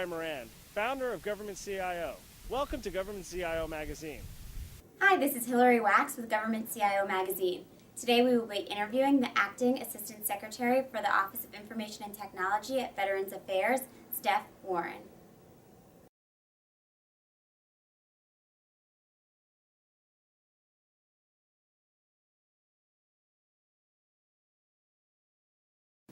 Brian Moran, founder of Government CIO. Welcome to Government CIO Magazine. Hi, this is Hillary Wax with Government CIO Magazine. Today we will be interviewing the Acting Assistant Secretary for the Office of Information and Technology at Veterans Affairs, Steph Warren.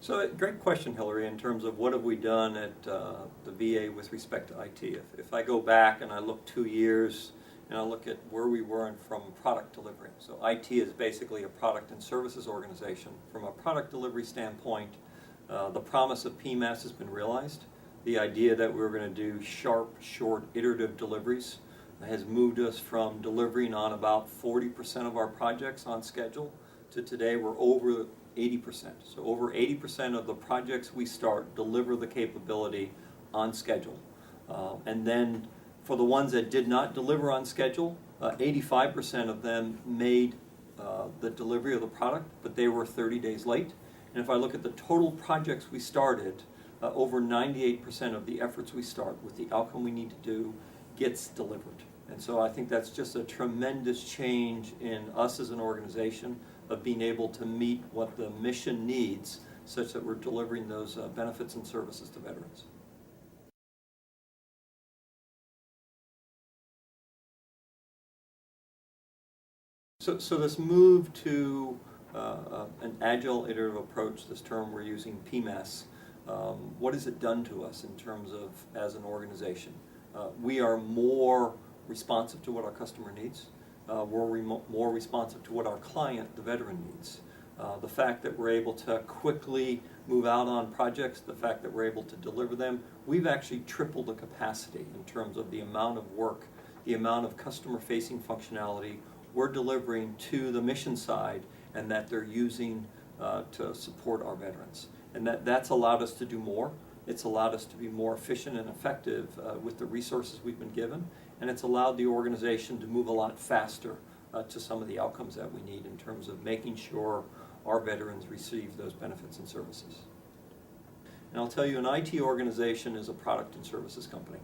So, great question, Hillary, in terms of what have we done at the VA with respect to IT. If I go back and I look 2 years and I look at where we were from product delivery. So IT is basically a product and services organization. From a product delivery standpoint, the promise of PMAS has been realized. The idea that we were going to do sharp, short, iterative deliveries has moved us from delivering on about 40% of our projects on schedule to today we're over 80%. So over 80% of the projects we start deliver the capability on schedule. And then for the ones that did not deliver on schedule, 85% of them made the delivery of the product, but they were 30 days late. And if I look at the total projects we started, over 98% of the efforts we start with the outcome we need to do gets delivered. And so I think that's just a tremendous change in us as an organization of being able to meet what the mission needs such that we're delivering those benefits and services to veterans. So this move to an agile iterative approach, this term we're using, PMAS, what has it done to us in terms of as an organization? We are more responsive to what our customer needs. We're more responsive to what our client, the veteran, needs. The fact that we're able to quickly move out on projects, the fact that we're able to deliver them, we've actually tripled the capacity in terms of the amount of work, the amount of customer-facing functionality we're delivering to the mission side and that they're using to support our veterans. And that's allowed us to do more. It's allowed us to be more efficient and effective with the resources we've been given, and it's allowed the organization to move a lot faster to some of the outcomes that we need in terms of making sure our veterans receive those benefits and services. And I'll tell you, an IT organization is a product and services company,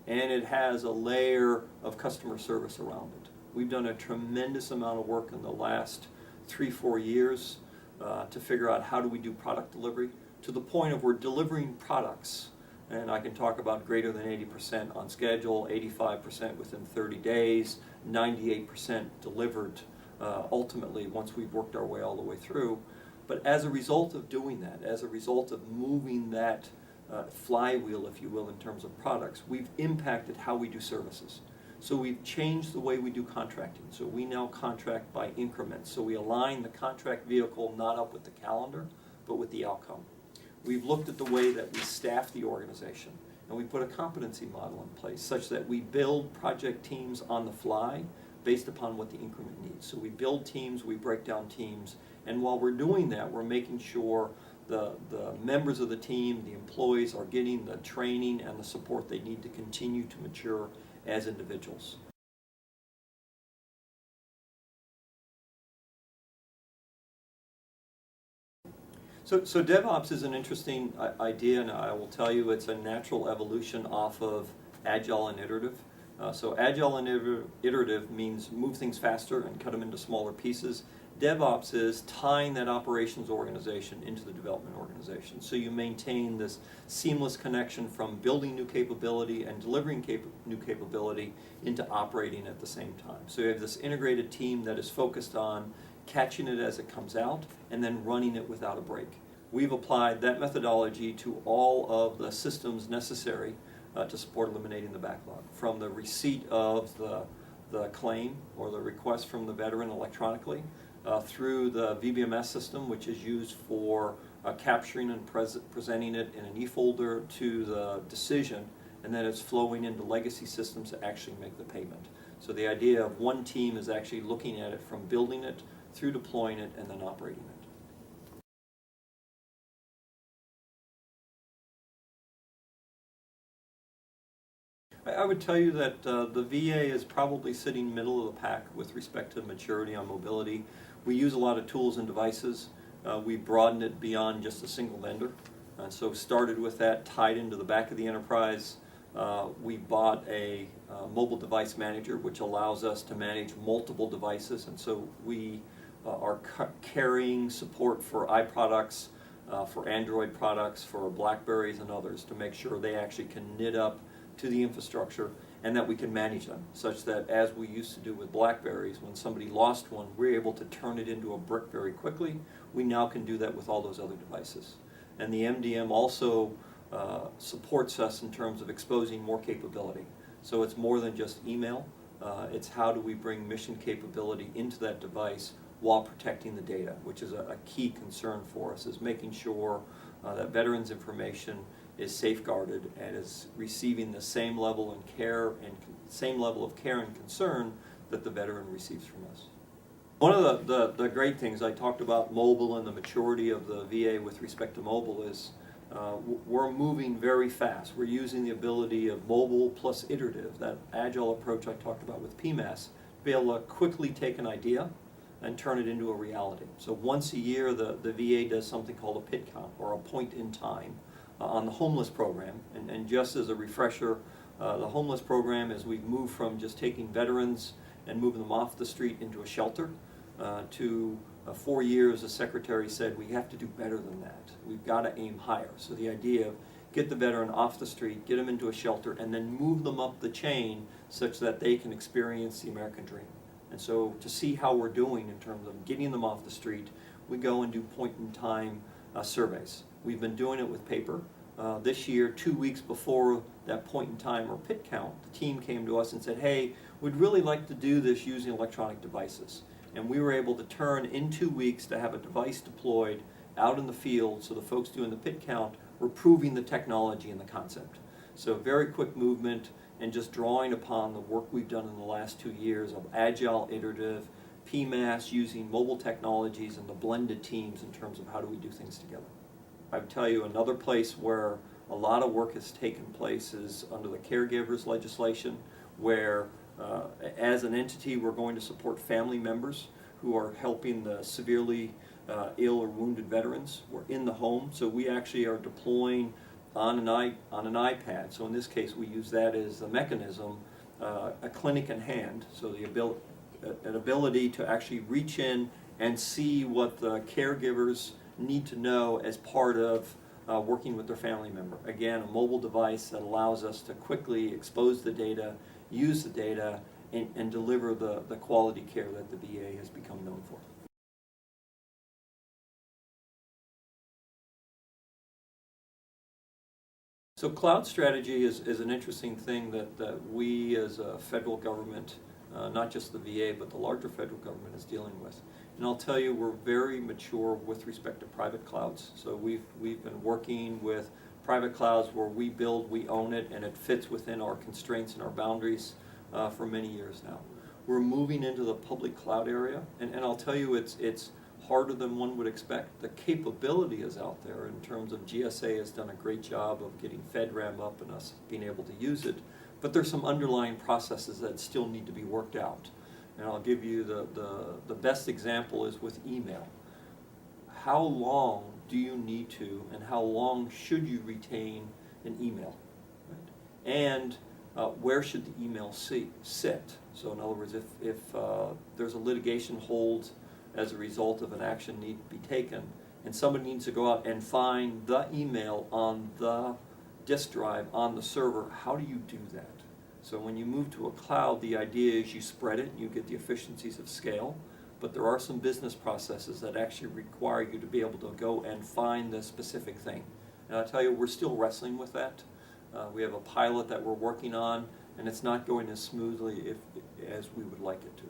and it has a layer of customer service around it. We've done a tremendous amount of work in the last 3-4 years to figure out how do we do product delivery, to the point of we're delivering products, and I can talk about greater than 80% on schedule, 85% within 30 days, 98% delivered ultimately once we've worked our way all the way through. But as a result of doing that, as a result of moving that flywheel, if you will, in terms of products, we've impacted how we do services. So we've changed the way we do contracting. So we now contract by increments. So we align the contract vehicle not up with the calendar, but with the outcome. We've looked at the way that we staff the organization, and we put a competency model in place such that we build project teams on the fly based upon what the increment needs. So we build teams, we break down teams, and while we're doing that, we're making sure the members of the team, the employees, are getting the training and the support they need to continue to mature as individuals. So DevOps is an interesting idea, and I will tell you it's a natural evolution off of Agile and Iterative. So Agile and Iterative means move things faster and cut them into smaller pieces. DevOps is tying that operations organization into the development organization. So you maintain this seamless connection from building new capability and delivering new capability into operating at the same time. So you have this integrated team that is focused on catching it as it comes out and then running it without a break. We've applied that methodology to all of the systems necessary to support eliminating the backlog, from the receipt of the claim or the request from the veteran electronically, through the VBMS system, which is used for capturing and presenting it in an e-folder, to the decision, and then it's flowing into legacy systems to actually make the payment. So the idea of one team is actually looking at it from building it, through deploying it, and then operating it. I would tell you that the VA is probably sitting middle of the pack with respect to maturity on mobility. We use a lot of tools and devices. We broadened it beyond just a single vendor. And so started with that tied into the back of the enterprise. We bought a mobile device manager, which allows us to manage multiple devices, and so we are carrying support for iProducts, for Android products, for BlackBerries and others, to make sure they actually can knit up to the infrastructure and that we can manage them, such that as we used to do with BlackBerries, when somebody lost one, we're able to turn it into a brick very quickly. We now can do that with all those other devices. And the MDM also supports us in terms of exposing more capability. So it's more than just email. It's how do we bring mission capability into that device while protecting the data, which is a key concern for us, is making sure that veterans' information is safeguarded and is receiving the same level of care and concern that the veteran receives from us. One of the great things, I talked about mobile and the maturity of the VA with respect to mobile, is we're moving very fast. We're using the ability of mobile plus iterative, that agile approach I talked about with PMAS, to be able to quickly take an idea and turn it into a reality. So once a year, the VA does something called a PIT count, or a point in time, on the homeless program. And just as a refresher, the homeless program is we've moved from just taking veterans and moving them off the street into a shelter to 4 years, the Secretary said we have to do better than that. We've got to aim higher. So the idea of get the veteran off the street, get them into a shelter, and then move them up the chain such that they can experience the American dream. And so to see how we're doing in terms of getting them off the street, we go and do point-in-time surveys. We've been doing it with paper. This year, 2 weeks before that point-in-time or PIT count, the team came to us and said, hey, we'd really like to do this using electronic devices. And we were able to turn in 2 weeks to have a device deployed out in the field, so the folks doing the PIT count were proving the technology and the concept. So very quick movement, and just drawing upon the work we've done in the last 2 years of agile, iterative, PMAS, using mobile technologies and the blended teams in terms of how do we do things together. I would tell you another place where a lot of work has taken place is under the caregivers legislation, where as an entity we're going to support family members who are helping the severely ill or wounded veterans. We're in the home, so we actually are deploying on an iPad. So in this case we use that as the mechanism, a clinic in hand, so the ability to actually reach in and see what the caregivers need to know as part of working with their family member. Again, a mobile device that allows us to quickly expose the data, use the data, and deliver the quality care that the VA has become known for. So cloud strategy is an interesting thing that we as a federal government, not just the VA, but the larger federal government is dealing with. And I'll tell you, we're very mature with respect to private clouds. So we've been working with private clouds where we build, we own it, and it fits within our constraints and our boundaries for many years now. We're moving into the public cloud area, and I'll tell you, it's harder than one would expect. The capability is out there in terms of GSA has done a great job of getting FedRAMP up and us being able to use it, but there's some underlying processes that still need to be worked out. And I'll give you the best example is with email. How long do you need to, and how long should you retain an email? Right? And where should the email sit? So in other words, if there's a litigation hold as a result of an action need to be taken, and somebody needs to go out and find the email on the disk drive on the server, how do you do that? So when you move to a cloud, the idea is you spread it, you get the efficiencies of scale, but there are some business processes that actually require you to be able to go and find the specific thing. And I'll tell you, we're still wrestling with that. We have a pilot that we're working on, and it's not going as smoothly as we would like it to.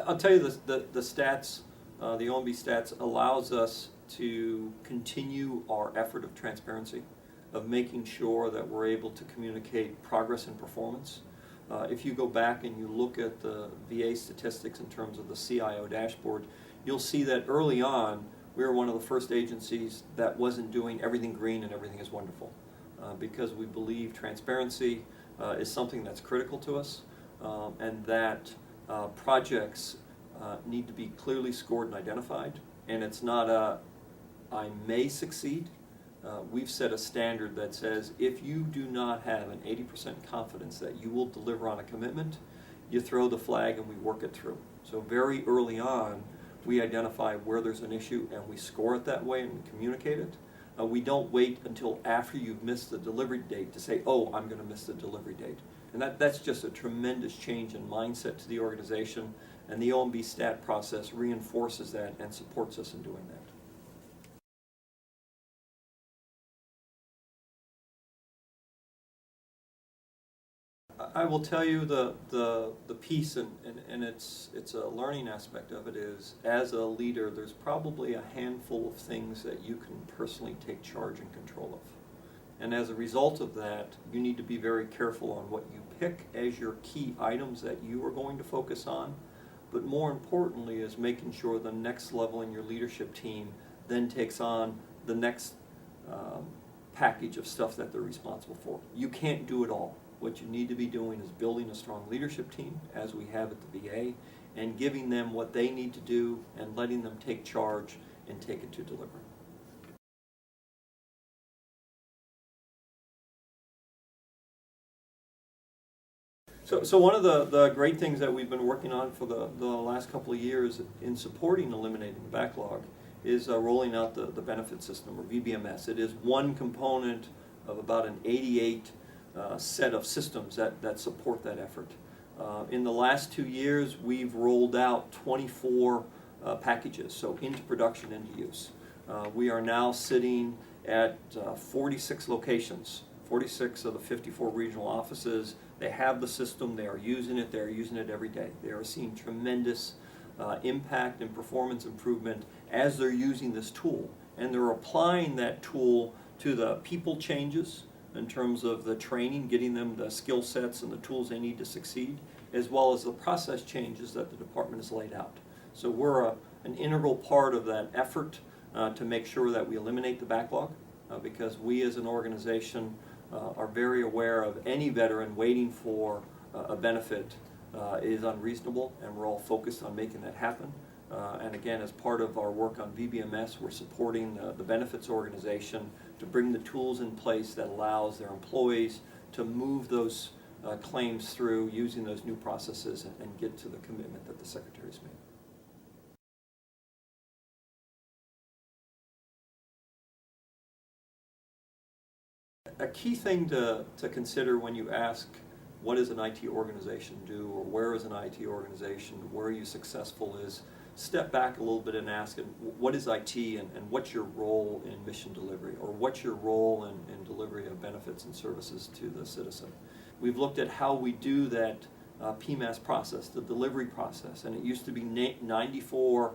I'll tell you the stats, the OMB stats allows us to continue our effort of transparency, of making sure that we're able to communicate progress and performance. If you go back and you look at the VA statistics in terms of the CIO dashboard, you'll see that early on we were one of the first agencies that wasn't doing everything green and everything is wonderful, because we believe transparency is something that's critical to us, and that projects need to be clearly scored and identified, and it's not a I may succeed. We've set a standard that says if you do not have an 80% confidence that you will deliver on a commitment, you throw the flag and we work it through. So very early on, we identify where there's an issue and we score it that way and we communicate it. We don't wait until after you've missed the delivery date to say, oh, I'm going to miss the delivery date. And that's just a tremendous change in mindset to the organization, and the OMB STAT process reinforces that and supports us in doing that. I will tell you the piece, and it's a learning aspect of it is, as a leader, there's probably a handful of things that you can personally take charge and control of. And as a result of that, you need to be very careful on what you pick as your key items that you are going to focus on. But more importantly is making sure the next level in your leadership team then takes on the next package of stuff that they're responsible for. You can't do it all. What you need to be doing is building a strong leadership team, as we have at the VA, and giving them what they need to do and letting them take charge and take it to delivery. So one of the great things that we've been working on for the last couple of years in supporting eliminating the backlog is rolling out the benefit system, or VBMS. It is one component of about an 88 set of systems that support that effort. In the last 2 years, we've rolled out 24 packages, so into production, into use. We are now sitting at 46 locations, 46 of the 54 regional offices. They have the system, they are using it every day. They are seeing tremendous impact and performance improvement as they're using this tool. And they're applying that tool to the people changes in terms of the training, getting them the skill sets and the tools they need to succeed, as well as the process changes that the department has laid out. So we're an integral part of that effort to make sure that we eliminate the backlog, because we as an organization are very aware of any veteran waiting for a benefit is unreasonable, and we're all focused on making that happen. And again, as part of our work on VBMS, we're supporting the benefits organization to bring the tools in place that allows their employees to move those claims through using those new processes and get to the commitment that the Secretary's made. A key thing to consider when you ask, what does an IT organization do, or where is an IT organization, where are you successful, is step back a little bit and ask, what is IT and what's your role in mission delivery, or what's your role in delivery of benefits and services to the citizen. We've looked at how we do that PMAS process, the delivery process, and it used to be 94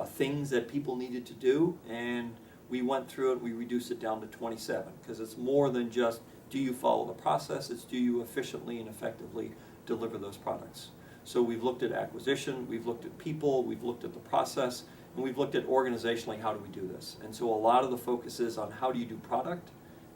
things that people needed to do, and we went through it, we reduced it down to 27, because it's more than just do you follow the process, it's do you efficiently and effectively deliver those products. So we've looked at acquisition, we've looked at people, we've looked at the process, and we've looked at organizationally, how do we do this? And so a lot of the focus is on how do you do product,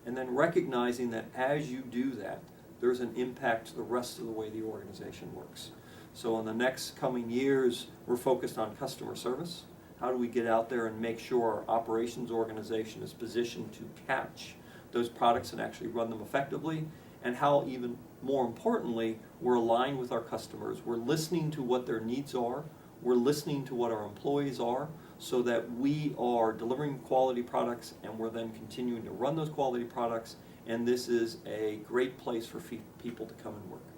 and then recognizing that as you do that, there's an impact to the rest of the way the organization works. So in the next coming years, we're focused on customer service. How do we get out there and make sure our operations organization is positioned to catch those products and actually run them effectively? And how, even more importantly, we're aligned with our customers. We're listening to what their needs are. We're listening to what our employees are, so that we are delivering quality products, and we're then continuing to run those quality products. And this is a great place for people to come and work.